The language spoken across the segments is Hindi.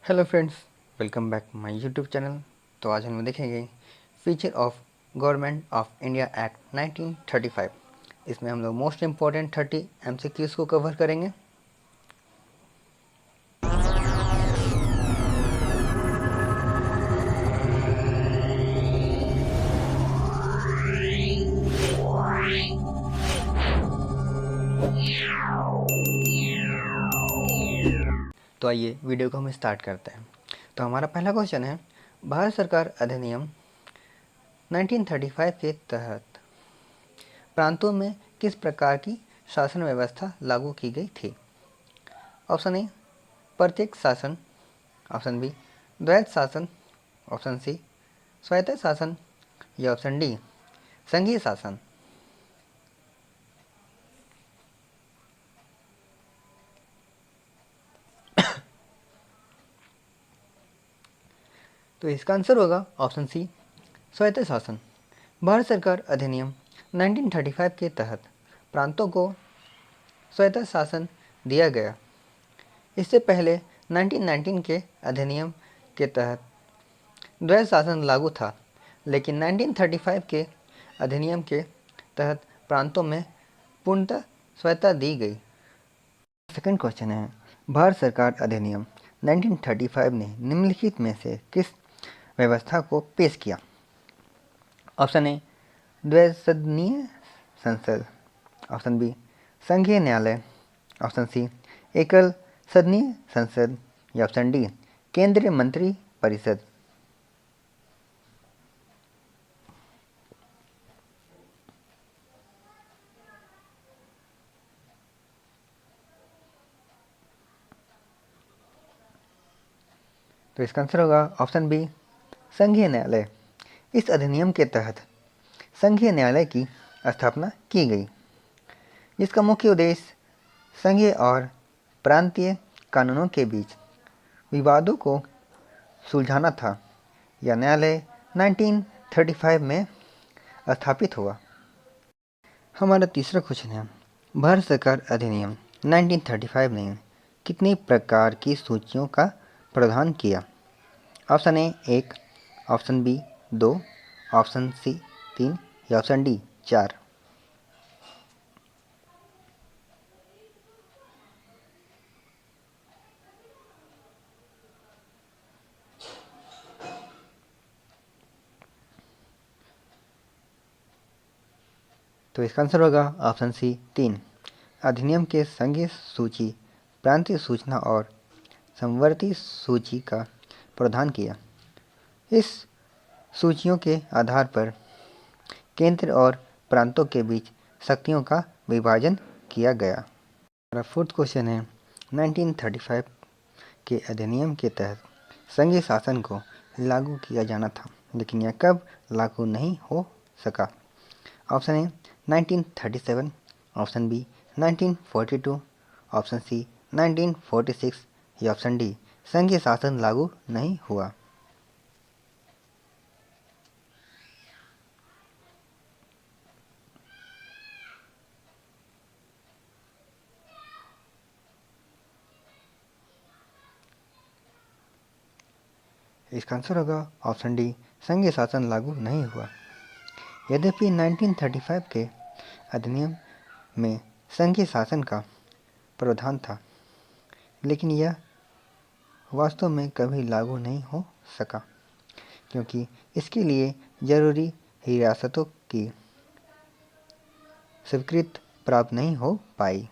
Hello friends, welcome back my YouTube channel. तो आज हम देखेंगे feature of government of India act 1935। इसमें हम लोग मोस्ट इम्पॉर्टेंट 30 एमसीक्यूज़ को कवर करेंगे। तो आइए वीडियो को हम स्टार्ट करते हैं। तो हमारा पहला क्वेश्चन है, भारत सरकार अधिनियम 1935 के तहत प्रांतों में किस प्रकार की शासन व्यवस्था लागू की गई थी? ऑप्शन ए प्रत्येक शासन, ऑप्शन बी द्वैत शासन, ऑप्शन सी स्वायत्त शासन या ऑप्शन डी संघीय शासन। तो इसका आंसर होगा ऑप्शन सी स्वायत्त शासन। भारत सरकार अधिनियम 1935 के तहत प्रांतों को स्वायत्त शासन दिया गया। इससे पहले 1919 के अधिनियम के तहत द्वैत शासन लागू था, लेकिन 1935 के अधिनियम के तहत प्रांतों में पूर्णतः स्वायत्तता दी गई। सेकंड क्वेश्चन है, भारत सरकार अधिनियम 1935 ने निम्नलिखित में से किस व्यवस्था को पेश किया? ऑप्शन ए द्विसदनीय संसद, ऑप्शन बी संघीय न्यायालय, ऑप्शन सी एकल सदनीय संसद या ऑप्शन डी केंद्रीय मंत्री परिषद। तो इसका आंसर होगा ऑप्शन बी संघीय न्यायालय। इस अधिनियम के तहत संघीय न्यायालय की स्थापना की गई, जिसका मुख्य उद्देश्य संघीय और प्रांतीय कानूनों के बीच विवादों को सुलझाना था। यह न्यायालय 1935 में स्थापित हुआ। हमारा तीसरा क्वेश्चन है, भारत सरकार अधिनियम 1935 ने कितनी प्रकार की सूचियों का प्रावधान किया? Option A 1, option B 2, option C 3 या ऑप्शन डी 4। तो इसका आंसर होगा ऑप्शन सी 3। अधिनियम के संघीय सूची, प्रांतीय सूचना और समवर्ती सूची का प्रावधान किया। इस सूचियों के आधार पर केंद्र और प्रांतों के बीच शक्तियों का विभाजन किया गया। हमारा फोर्थ क्वेश्चन है, 1935 के अधिनियम के तहत संघीय शासन को लागू किया जाना था, लेकिन यह कब लागू नहीं हो सका? Option A 1937, option B 1942, option C 1946 या ऑप्शन डी संघीय शासन लागू नहीं हुआ। इसका आंसर होगा ऑप्शन डी संघीय शासन लागू नहीं हुआ। यद्यपि 1935 के अधिनियम में संघीय शासन का प्रावधान था, लेकिन यह वास्तव में कभी लागू नहीं हो सका, क्योंकि इसके लिए जरूरी रियासतों की स्वीकृति प्राप्त नहीं हो पाई।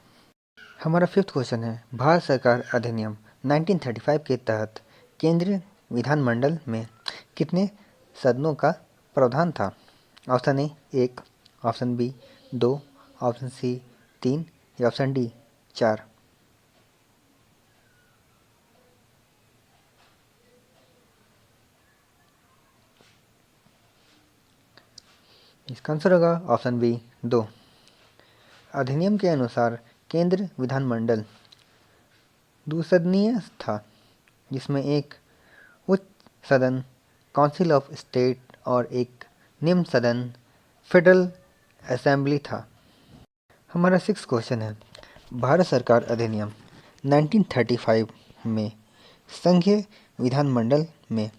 हमारा फिफ्थ क्वेश्चन है, भारत सरकार अधिनियम 1935 के तहत केंद्रीय विधानमंडल में कितने सदनों का प्रावधान था? Option A 1, option B 2, option C 3 या ऑप्शन डी 4। इसका आंसर होगा ऑप्शन बी 2। अधिनियम के अनुसार केंद्र विधानमंडल द्विसदनीय था, जिसमें एक उच्च सदन काउंसिल ऑफ स्टेट और एक निम्न सदन फेडरल असेंबली था। हमारा सिक्स क्वेश्चन है, भारत सरकार अधिनियम 1935 में संघीय विधानमंडल में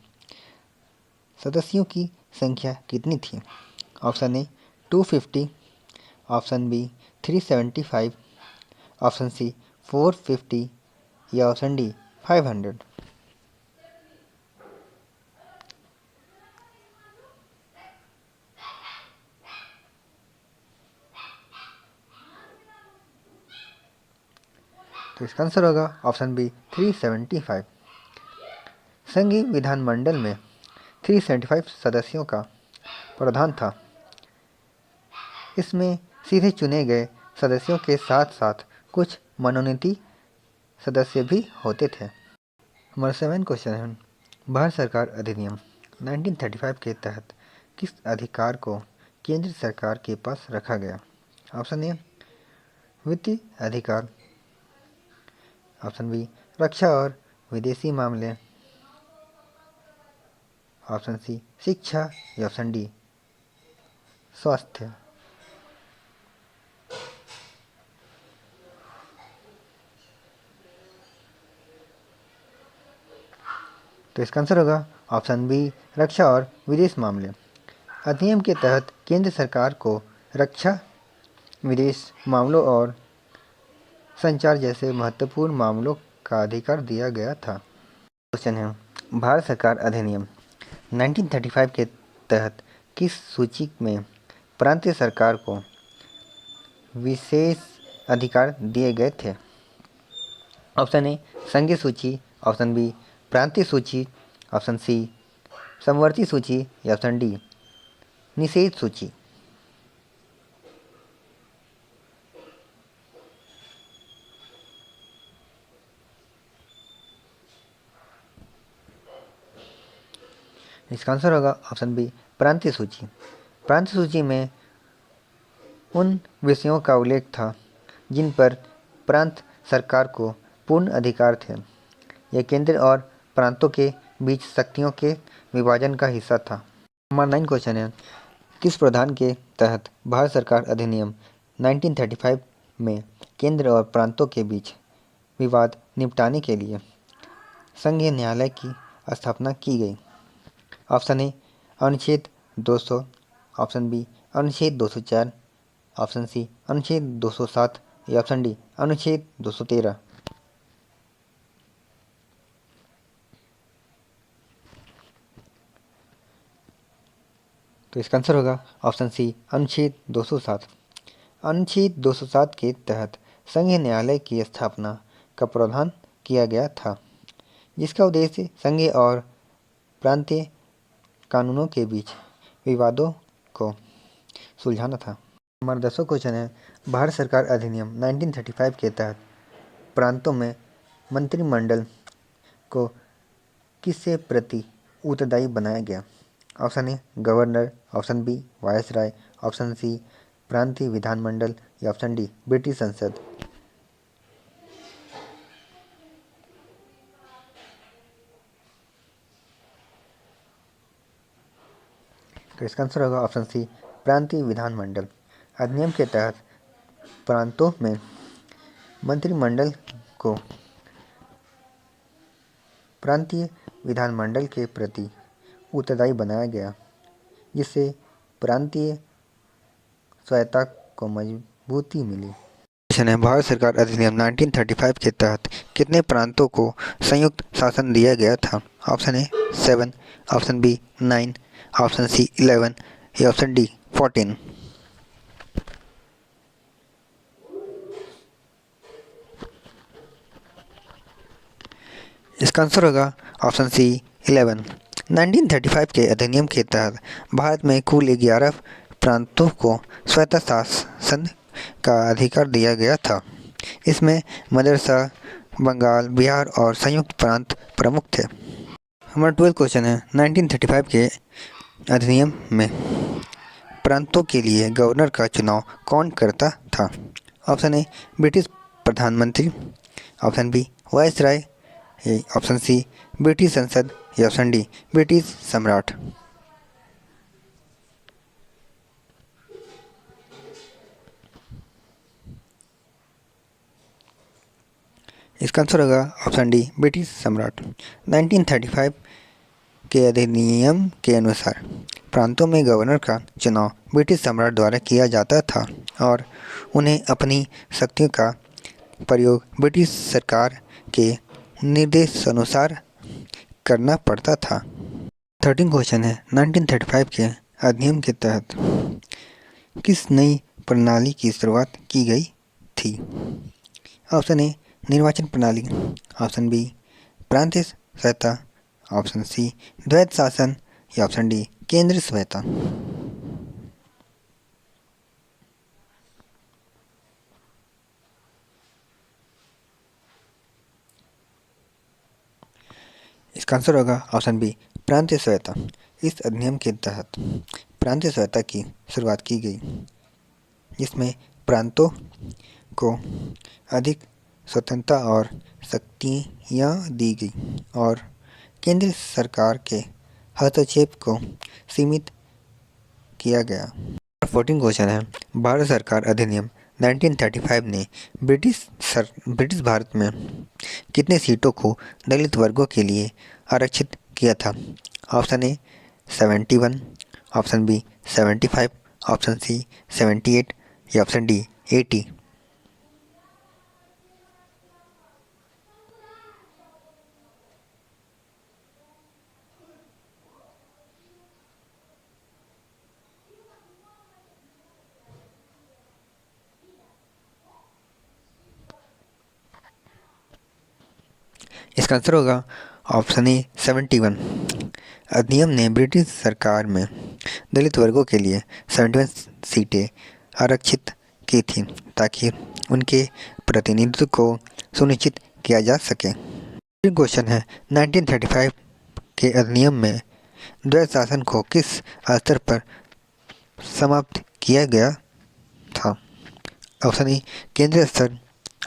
सदस्यों की संख्या कितनी थी? Option A 250, option B 375, option C 450 या ऑप्शन डी 500। तो इसका आंसर होगा ऑप्शन बी 375। संघीय विधानमंडल में 375 सदस्यों का प्रावधान था। इसमें सीधे चुने गए सदस्यों के साथ साथ कुछ मनोनीत सदस्य भी होते थे। हमारा 7 क्वेश्चन है, भारत सरकार अधिनियम 1935 के तहत किस अधिकार को केंद्र सरकार के पास रखा गया? ऑप्शन ए वित्तीय अधिकार, ऑप्शन बी रक्षा और विदेशी मामले, ऑप्शन सी शिक्षा या ऑप्शन डी स्वास्थ्य। तो इसका आंसर होगा ऑप्शन बी रक्षा और विदेश मामले। अधिनियम के तहत केंद्र सरकार को रक्षा, विदेश मामलों और संचार जैसे महत्वपूर्ण मामलों का अधिकार दिया गया था। क्वेश्चन है, भारत सरकार अधिनियम 1935 के तहत किस सूची में प्रांतीय सरकार को विशेष अधिकार दिए गए थे? ऑप्शन ए संघीय सूची, ऑप्शन बी प्रांतीय सूची, ऑप्शन सी समवर्ती सूची या ऑप्शन डी निषेध सूची। इसका आंसर होगा ऑप्शन बी प्रांतीय सूची। प्रांतीय सूची में उन विषयों का उल्लेख था जिन पर प्रांत सरकार को पूर्ण अधिकार थे। यह केंद्र और प्रांतों के बीच शक्तियों के विभाजन का हिस्सा था। हमारा 9 क्वेश्चन है, किस प्रावधान के तहत भारत सरकार अधिनियम 1935 में केंद्र और प्रांतों के बीच विवाद निपटाने के लिए संघीय न्यायालय की स्थापना की गई? ऑप्शन ए अनुच्छेद 200, ऑप्शन बी अनुच्छेद 204, ऑप्शन सी अनुच्छेद 207 या ऑप्शन डी अनुच्छेद 213। तो इसका आंसर होगा ऑप्शन सी अनुच्छेद 207। अनुच्छेद 207 के तहत संघीय न्यायालय की स्थापना का प्रावधान किया गया था, जिसका उद्देश्य संघीय और प्रांतीय कानूनों के बीच विवादों को सुलझाना था। हमारा 10वां क्वेश्चन है, भारत सरकार अधिनियम 1935 के तहत प्रांतों में मंत्रिमंडल को किससे प्रति उत्तरदायी बनाया गया? Option A governor, option B viceroy, option C प्रांतीय विधानमंडल या ऑप्शन डी ब्रिटिश संसद। तो इसका आंसर होगा ऑप्शन सी प्रांतीय विधानमंडल। अधिनियम के तहत प्रांतों में मंत्रिमंडल को प्रांतीय विधानमंडल के प्रति उत्तरदायी बनाया गया, जिससे प्रांतीय स्वायत्तता को मजबूती मिली। क्वेश्चन है, भारत सरकार अधिनियम 1935 के तहत कितने प्रांतों को संयुक्त शासन दिया गया था? Option A 7, option B 9, option C 11 या ऑप्शन डी 14। इसका आंसर होगा ऑप्शन सी 11। 1935 के अधिनियम के तहत भारत में कुल 11 प्रांतों को स्वायत्त शासन का अधिकार दिया गया था। इसमें मदरसा, बंगाल, बिहार और संयुक्त प्रांत प्रमुख थे। हमारा 12 क्वेश्चन है, 1935 के अधिनियम में प्रांतों के लिए गवर्नर का चुनाव कौन करता था? ऑप्शन ए ब्रिटिश प्रधानमंत्री, option B viceroy, option C British संसद या ऑप्शन डी ब्रिटिश सम्राट। इसका आंसर होगा ऑप्शन डी, ब्रिटिश सम्राट। 1935 के अधिनियम के अनुसार प्रांतों में गवर्नर का चुनाव ब्रिटिश सम्राट द्वारा किया जाता था और उन्हें अपनी शक्तियों का प्रयोग ब्रिटिश सरकार के निर्देशानुसार करना पड़ता था। 13 क्वेश्चन है, 1935 के अधिनियम के तहत किस नई प्रणाली की शुरुआत की गई थी? ऑप्शन ए, निर्वाचन प्रणाली। ऑप्शन बी, प्रांतीय सत्ता। ऑप्शन सी, द्वैत शासन। या ऑप्शन डी, केंद्रीय स्वायत्ता। इसका आंसर होगा ऑप्शन बी, प्रांतीय स्वायत्ता। इस अधिनियम के तहत प्रांतीय स्वायत्ता की शुरुआत की गई, जिसमें प्रांतों को अधिक स्वतंत्रता और शक्तियाँ दी गई और केंद्र सरकार के हस्तक्षेप को सीमित किया गया। 14 क्वेश्चन है, भारत सरकार अधिनियम 1935 ने ब्रिटिश भारत में कितने सीटों को दलित वर्गों के लिए आरक्षित किया था? Option A 71, option B 75, option C 78 या ऑप्शन डी 80। इसका आंसर होगा ऑप्शन ए 71। अधिनियम ने ब्रिटिश सरकार में दलित वर्गों के लिए 71 सीटें आरक्षित की थी ताकि उनके प्रतिनिधित्व को सुनिश्चित किया जा सके। क्वेश्चन है, 1935 के अधिनियम में द्वैत शासन को किस स्तर पर समाप्त किया गया था? ऑप्शन ए, केंद्रीय स्तर।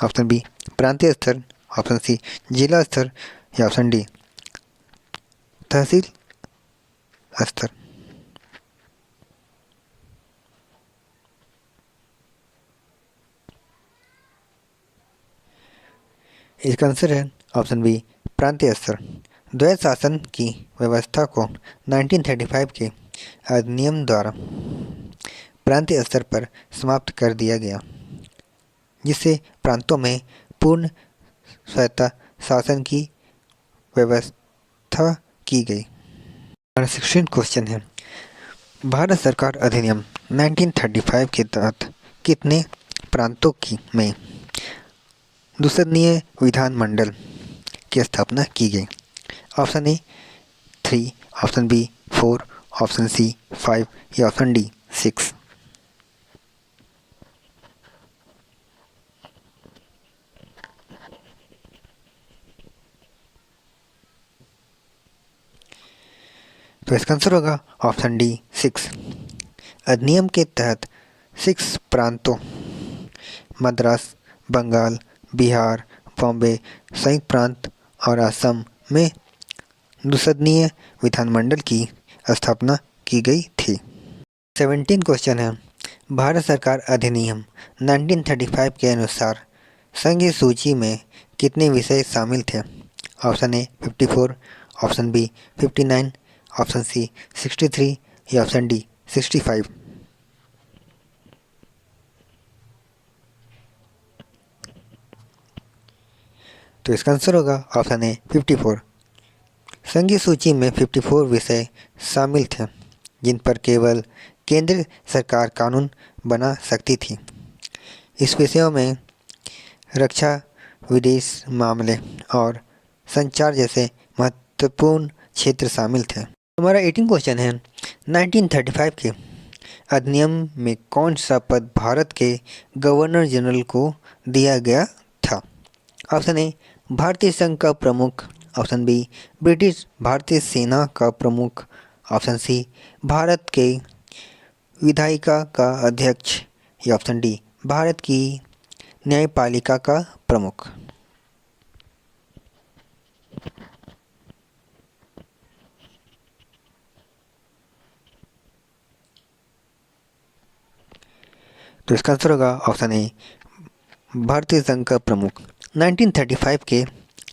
ऑप्शन बी, प्रांतीय स्तर। ऑप्शन सी, जिला स्तर। या ऑप्शन डी, तहसील स्तर। इसका आंसर है ऑप्शन बी, प्रांतीय स्तर। द्वैत शासन की व्यवस्था को 1935 के अधिनियम द्वारा प्रांतीय स्तर पर समाप्त कर दिया गया, जिससे प्रांतों में पूर्ण स्वायत्ता शासन की व्यवस्था की गई। 16 क्वेश्चन है, भारत सरकार अधिनियम 1935 के तहत कितने प्रांतों में दुसदनीय विधानमंडल की स्थापना की गई? Option A 3, option B 4, option C 5 या ऑप्शन डी 6। तो इसका आंसर होगा ऑप्शन डी 6। अधिनियम के तहत 6 प्रांतों मद्रास, बंगाल, बिहार, बॉम्बे, संयुक्त प्रांत और असम में दुसदनीय विधानमंडल की स्थापना की गई थी। 17 क्वेश्चन है, भारत सरकार अधिनियम 1935 के अनुसार संघीय सूची में कितने विषय शामिल थे? Option A 54, option B 59, option C 63 या ऑप्शन डी 65। तो इसका आंसर होगा ऑप्शन ए 54। संघीय सूची में 54 विषय शामिल थे, जिन पर केवल केंद्र सरकार कानून बना सकती थी। इस विषयों में रक्षा, विदेश मामले और संचार जैसे महत्वपूर्ण क्षेत्र शामिल थे। हमारा 18 क्वेश्चन है, 1935 के अधिनियम में कौन सा पद भारत के गवर्नर जनरल को दिया गया था? ऑप्शन ए भारतीय संघ का प्रमुख, ऑप्शन बी ब्रिटिश भारतीय सेना का प्रमुख, ऑप्शन सी भारत के विधायिका का अध्यक्ष या ऑप्शन डी भारत की न्यायपालिका का प्रमुख। तो इसका आंसर होगा ऑप्शन ए भारतीय संघ का प्रमुख। 1935 के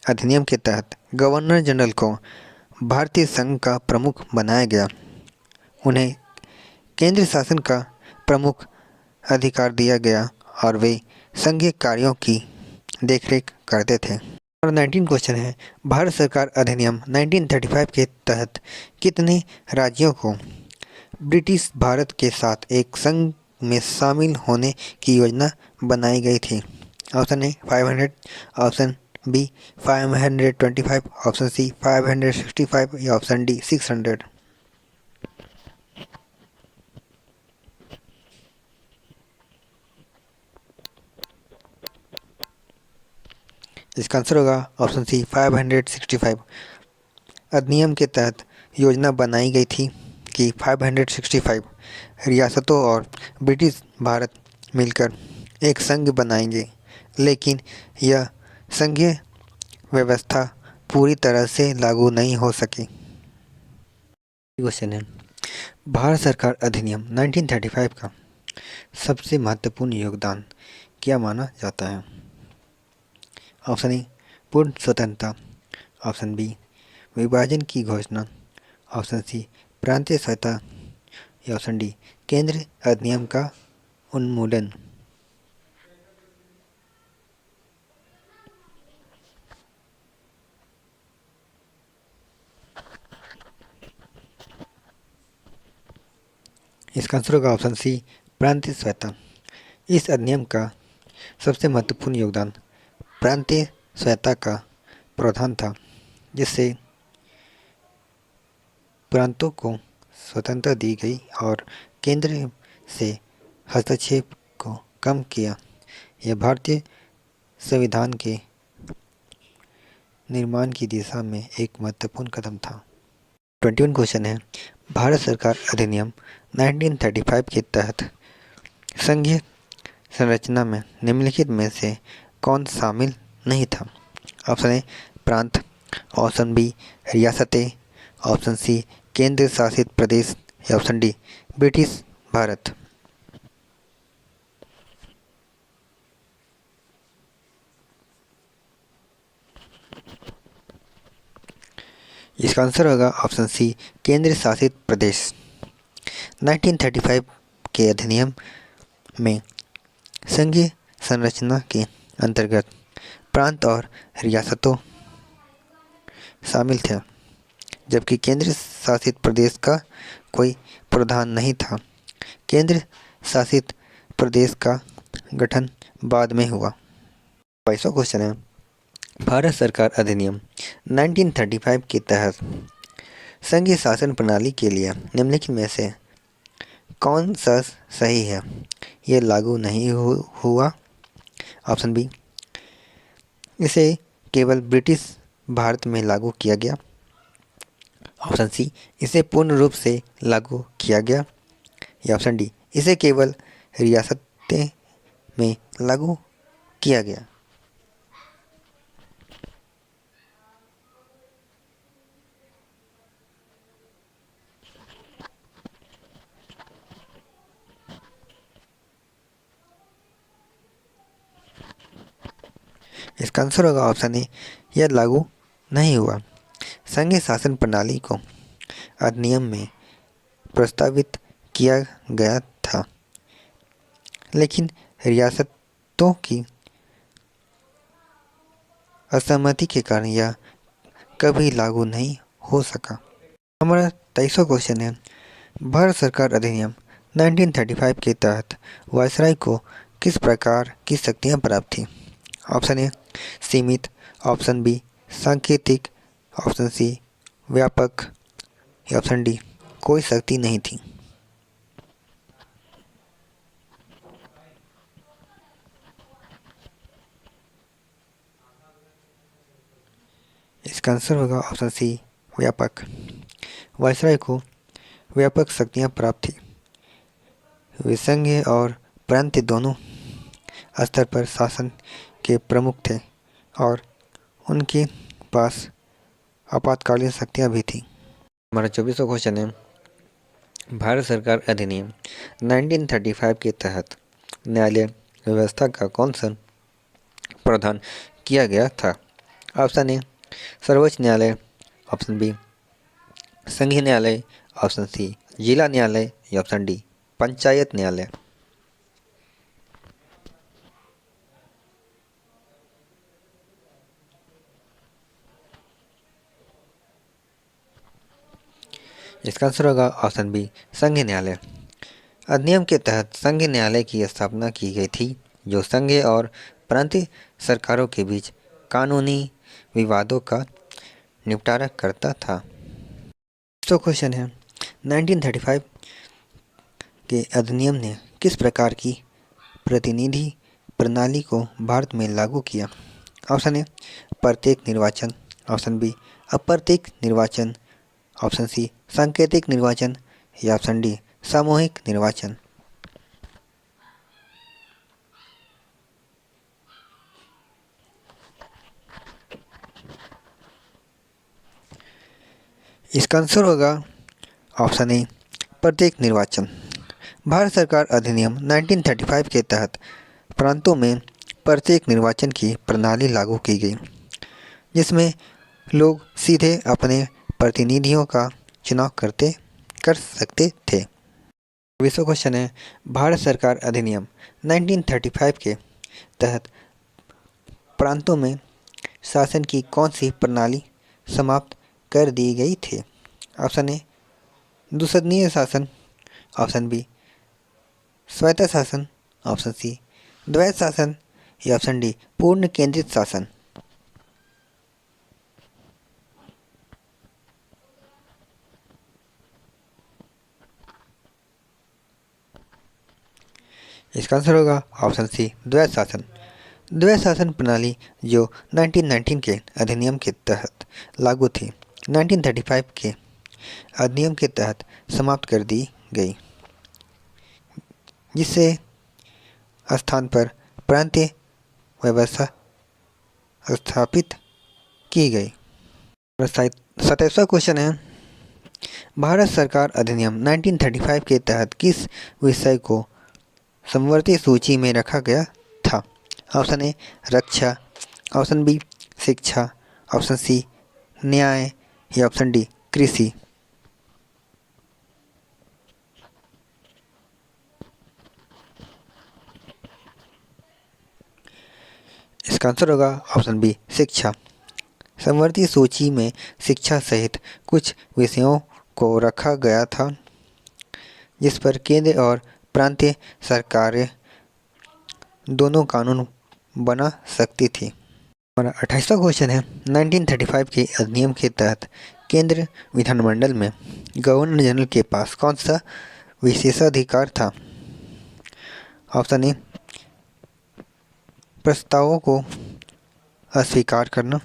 अधिनियम के तहत गवर्नर जनरल को भारतीय संघ का प्रमुख बनाया गया। उन्हें केंद्रीय शासन का प्रमुख अधिकार दिया गया और वे संघीय कार्यों की देखरेख करते थे। और 19 क्वेश्चन है, भारत सरकार अधिनियम 1935 के तहत कितने राज्यों को ब्रिटिश भारत के साथ एक संघ में शामिल होने की योजना बनाई गई थी? Option A 500, option B 525, option C 565 या ऑप्शन डी 600। इसका आंसर होगा ऑप्शन सी 565। अधिनियम के तहत योजना बनाई गई थी कि 565 रियासतों और ब्रिटिश भारत मिलकर एक संघ बनाएंगे, लेकिन यह संघीय व्यवस्था पूरी तरह से लागू नहीं हो सकी। क्वेश्चन है, भारत सरकार अधिनियम 1935 का सबसे महत्वपूर्ण योगदान क्या माना जाता है? ऑप्शन ए पूर्ण स्वतंत्रता, ऑप्शन बी विभाजन की घोषणा, ऑप्शन सी प्रांतीय सत्ता या ऑप्शन डी केंद्र अधिनियम का उन्मूलन। इसका आंसर होगा ऑप्शन सी प्रांतीय स्वायत्तता। इस अधिनियम का सबसे महत्वपूर्ण योगदान प्रांतीय स्वायत्तता का प्रावधान था, जिससे प्रांतों को स्वतंत्रता दी गई और केंद्र से हस्तक्षेप को कम किया। यह भारतीय संविधान के निर्माण की दिशा में एक महत्वपूर्ण कदम था। 21 क्वेश्चन है, भारत सरकार अधिनियम 1935 के तहत संघीय संरचना में निम्नलिखित में से कौन शामिल नहीं था? ऑप्शन ए प्रांत, ऑप्शन बी रियासतें, ऑप्शन सी केंद्र शासित प्रदेश या ऑप्शन डी ब्रिटिश भारत। इसका आंसर होगा ऑप्शन सी केंद्र शासित प्रदेश। 1935 के अधिनियम में संघीय संरचना के अंतर्गत प्रांत और रियासतों शामिल थे, जबकि केंद्र शासित प्रदेश का कोई प्रावधान नहीं था। केंद्र शासित प्रदेश का गठन बाद में हुआ। 22वां क्वेश्चन है, भारत सरकार अधिनियम 1935 के तहत संघीय शासन प्रणाली के लिए निम्नलिखित में से कौन सा सही है? ये लागू नहीं हुआ। ऑप्शन बी इसे केवल ब्रिटिश भारत में लागू किया गया, ऑप्शन सी इसे पूर्ण रूप से लागू किया गया, या ऑप्शन डी इसे केवल रियासतें में लागू किया गया। इसका आंसर होगा ऑप्शन ए यह लागू नहीं हुआ। संघीय शासन प्रणाली को अधिनियम में प्रस्तावित किया गया था, लेकिन रियासतों की असहमति के कारण यह कभी लागू नहीं हो सका। हमारा 23वां क्वेश्चन है, भारत सरकार अधिनियम 1935 के तहत वायसराय को किस प्रकार की शक्तियां प्राप्त थी? ऑप्शन ए सीमित, ऑप्शन बी सांकेतिक, ऑप्शन सी व्यापक या ऑप्शन डी कोई शक्ति नहीं थी। इसका आंसर होगा ऑप्शन सी व्यापक। वायसराय को व्यापक शक्तियां प्राप्त थी। वे संघीय और प्रांतीय दोनों स्तर पर शासन के प्रमुख थे और उनके पास आपातकालीन शक्तियां भी थी। हमारा 24वां क्वेश्चन है, भारत सरकार अधिनियम 1935 के तहत न्यायालय व्यवस्था का कौन सा प्रावधान किया गया था? ऑप्शन ए सर्वोच्च न्यायालय, ऑप्शन बी संघीय न्यायालय, ऑप्शन सी जिला न्यायालय या ऑप्शन डी पंचायत न्यायालय। इसका आंसर होगा ऑप्शन बी संघीय न्यायालय। अधिनियम के तहत संघीय न्यायालय की स्थापना की गई थी, जो संघीय और प्रांतीय सरकारों के बीच कानूनी विवादों का निपटारा करता था। तो क्वेश्चन है 1935 के अधिनियम ने किस प्रकार की प्रतिनिधि प्रणाली को भारत में लागू किया? ऑप्शन ए प्रत्येक निर्वाचन, ऑप्शन बी अप्रत्येक निर्वाचन, ऑप्शन सी सांकेतिक निर्वाचन या ऑप्शन डी सामूहिक निर्वाचन। इसका आंसर होगा ऑप्शन ए प्रत्येक निर्वाचन। भारत सरकार अधिनियम 1935 के तहत प्रांतों में प्रत्येक निर्वाचन की प्रणाली लागू की गई, जिसमें लोग सीधे अपने प्रतिनिधियों का चुनाव कर सकते थे। 20वां क्वेश्चन है भारत सरकार अधिनियम 1935 के तहत प्रांतों में शासन की कौन सी प्रणाली समाप्त कर दी गई थी? ऑप्शन ए दुसदनीय शासन, ऑप्शन बी स्वायत्त शासन, ऑप्शन सी द्वैत शासन या ऑप्शन डी पूर्ण केंद्रित शासन। इसका आंसर होगा ऑप्शन सी द्वैत शासन। द्वैत शासन प्रणाली जो 1919 के अधिनियम के तहत लागू थी, 1935 के अधिनियम के तहत समाप्त कर दी गई, जिससे स्थान पर प्रांतीय व्यवस्था स्थापित की गई। 27वां क्वेश्चन है भारत सरकार अधिनियम 1935 के तहत किस विषय को समवर्ती सूची में रखा गया था? ऑप्शन ए रक्षा, ऑप्शन बी शिक्षा, ऑप्शन सी न्याय या ऑप्शन डी कृषि। इसका आंसर होगा ऑप्शन बी शिक्षा। समवर्ती सूची में शिक्षा सहित कुछ विषयों को रखा गया था, जिस पर केंद्र और प्रांतीय सरकारें दोनों कानून बना सकती थी। हमारा 28वां क्वेश्चन है 1935 के अधिनियम के तहत केंद्र विधानमंडल में गवर्नर जनरल के पास कौन सा विशेषाधिकार था? ऑप्शन ए प्रस्तावों को अस्वीकार करना,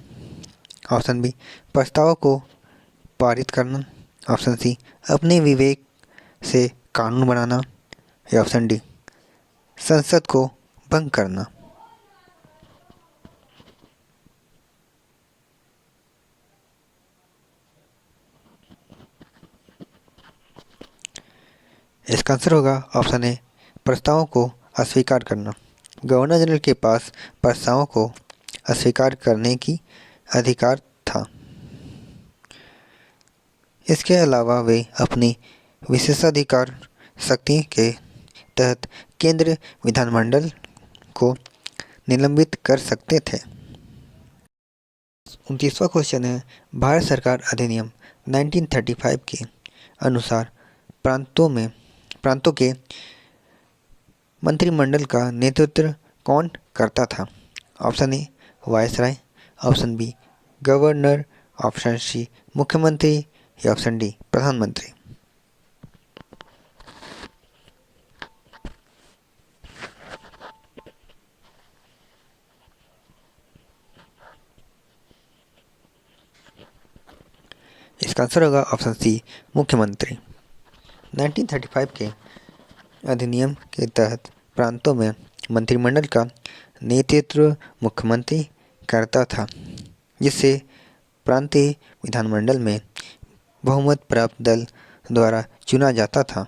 ऑप्शन बी प्रस्तावों को पारित करना, ऑप्शन सी अपने विवेक से कानून बनाना या ऑप्शन डी संसद को भंग करना। इसका आंसर होगा ऑप्शन ए प्रस्तावों को अस्वीकार करना। गवर्नर जनरल के पास प्रस्तावों को अस्वीकार करने की अधिकार था। इसके अलावा वे अपनी विशेषाधिकार शक्ति के तहत केंद्र विधानमंडल को निलंबित कर सकते थे। 29वां क्वेश्चन है भारत सरकार अधिनियम 1935 के अनुसार प्रांतों के मंत्रिमंडल का नेतृत्व कौन करता था? Option A viceroy, option B governor, option C मुख्यमंत्री या ऑप्शन डी प्रधानमंत्री। इसका आंसर होगा ऑप्शन सी मुख्यमंत्री। 1935 के अधिनियम के तहत प्रांतों में मंत्रिमंडल का नेतृत्व मुख्यमंत्री करता था, जिससे प्रांतीय विधानमंडल में बहुमत प्राप्त दल द्वारा चुना जाता था।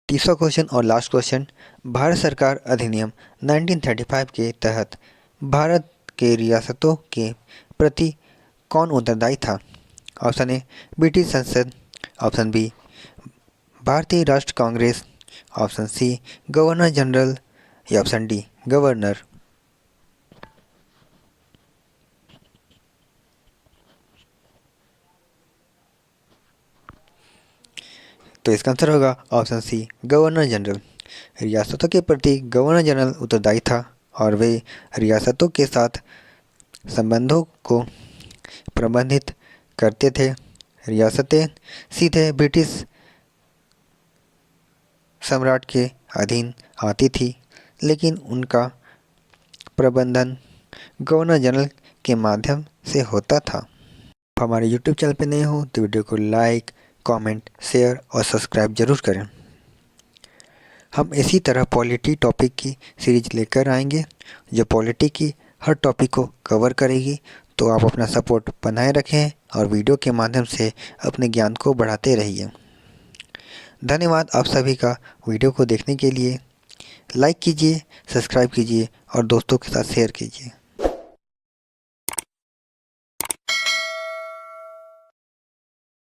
30वां क्वेश्चन और लास्ट क्वेश्चन भारत सरकार अधिनियम 1935 के तहत भारत के रियासतों के प्रति कौन उत्तरदायी था? ऑप्शन ए ब्रिटिश संसद, ऑप्शन बी भारतीय राष्ट्र Congress, option C governor general या ऑप्शन डी गवर्नर। तो इसका आंसर होगा ऑप्शन सी गवर्नर जनरल। रियासतों के प्रति गवर्नर जनरल उत्तरदायी था और वे रियासतों के साथ संबंधों को प्रबंधित करते थे। रियासतें सीधे ब्रिटिश सम्राट के अधीन आती थी, लेकिन उनका प्रबंधन गवर्नर जनरल के माध्यम से होता था। हमारे YouTube चैनल पे नए हो तो वीडियो को लाइक, कमेंट, शेयर और सब्सक्राइब जरूर करें। हम इसी तरह पॉलिटी टॉपिक की सीरीज लेकर आएंगे जो पॉलिटी की हर टॉपिक को कवर करेगी। तो आप अपना सपोर्ट बनाए रखें और वीडियो के माध्यम से अपने ज्ञान को बढ़ाते रहिए। धन्यवाद आप सभी का वीडियो को देखने के लिए। लाइक कीजिए, सब्सक्राइब कीजिए और दोस्तों के साथ शेयर कीजिए।